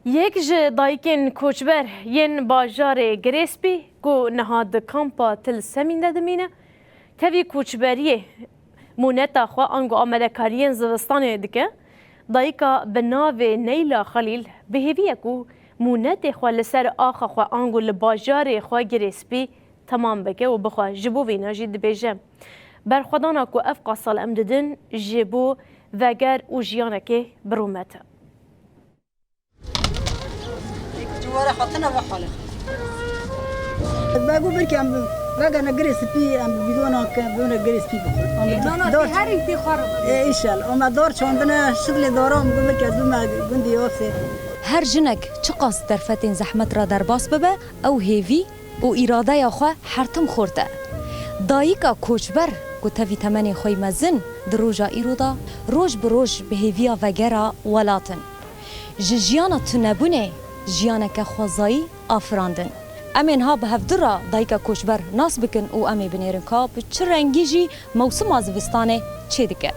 یک ج دایکن کوچبر ین باجار گریسپی کو نهاد کامپا تل سمین دمینه تبی کوچبریه مونتا خو انگو آمدکارین زوستان دکه دایکا بناو نیلا خلیل بهویه کو مونت خو لسر آخا خو انگو لباجار خو گریسپی تمام بکه و بخوا جبو وینا جید بیجه برخودانا کو افقا سال امددن جبو وگر و جیانکه برومته ولا حطنا بحاله باقو بركي عم باقي انا جريس بي عم بدون جريس بي دور هاري في خرب ان شاء الله وما دورش عندنا شغل دورهم بقول لك ازما جندي يوفي هر جنك چقاس درفتين زحمت را در باس ببه او هیوی او اراده یا خو حرتم خورده دایکا کوچبر گوتوی تمنی خوی مزن دروجا ایرودا روج بروج به هیویا وگرا ولاتن جیانا تنبونه جیانک خوازایی آفراندن امین ها به هفدرا دایکا کوچبر ناس بکن او امی بنیرن که به چه رنگی جی موسم آزوستانه چه دکه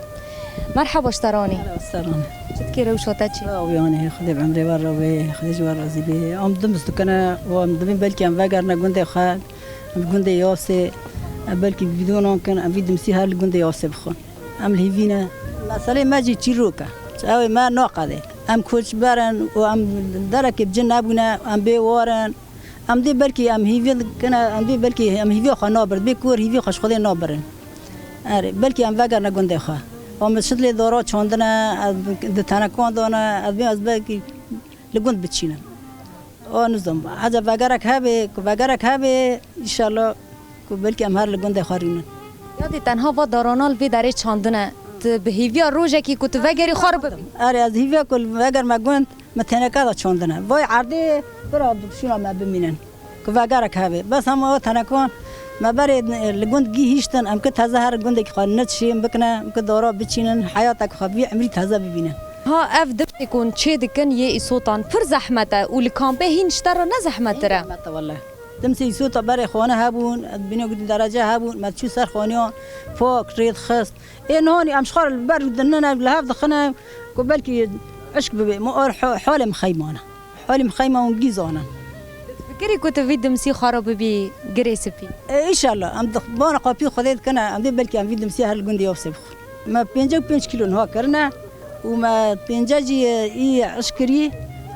مرحبا اشترانی سلام چتکی روشاته چی؟ ویانه خدای بعمری ور روی خدای جوار رازی بی ام دمست کنه و ام دمین بلکی ام وگر نگونده خال ام گونده یاسه بلکی بدون کن ام ویدم سی هر گونده یاسه بخون ام الهیوینه مسئله ماجی چی روکه اوی ما ناقده ام کوچبرن و ام درک بجن نبونه ام بیوارن ام دی بلکی ام هیوی کنه ام دی بلکی ام هیوی خو نابرد بیکور هیوی خوش خودی نابرن اره بلکی ام وگر نگونده خو ام شدلی دورا چوندنه دتانکان دانه از بلکی لگوند بچینن او نظام حاجه وگرک هبه ان شاء الله کو بلکی ام هر لگونده خورینن یادی تنها و دارانال وی داره چاندنه به هیویا روزه کی کت وگری خراب اره از هیویا کل وگر مگوند متنکا چوندنه وای عرضه برا شینا ما ببینن کو وگرک هبه بس هم تنکان ما برای لگوند گی هیچتن ام که تازه هر گونده که خال نتشیم بکنه ام که دارا بچینن حیاتک خوابی عمری تازه ببینن ها اف دبت کن چه دکن یه صوتان پر زحمته و لکامپه هینشتر نه زحمت تره والله دمسي صوت بري خونه هابون بنيو قد درجه هابون ما تشو سر خونيون فوق ريد خص ان هوني امشخار البرد دننا لهاف دخنا قبلكي عشق ببي حالي مخيمانه حالي مخيمه ونجيزانه فكري كنت فيد مسي خراب بي جريسبي ان شاء الله ام دخبان قابي خديت كنا ام دي بلكي ام فيد مسي هالجندي يوسف ما 5 كيلو نها كرنا وما 5 جي اي عسكري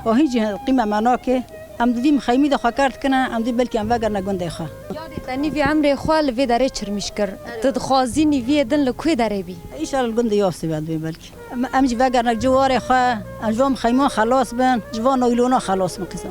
وهيجي قيمه مناكه ام دی مخیمی دخوا کرد کنه ام دی بلکی ام وگر نگونده خوا یادی تنی وی عمر خوال وی داره چرمیش کر تدخوازی نیوی دن لکوی داره بی ایشال الگونده یافته بعد بی بلکی ام جی وگر نگ جواره خوا ام جوام خیمان خلاص بن جوان نایلونا خلاص مقیسم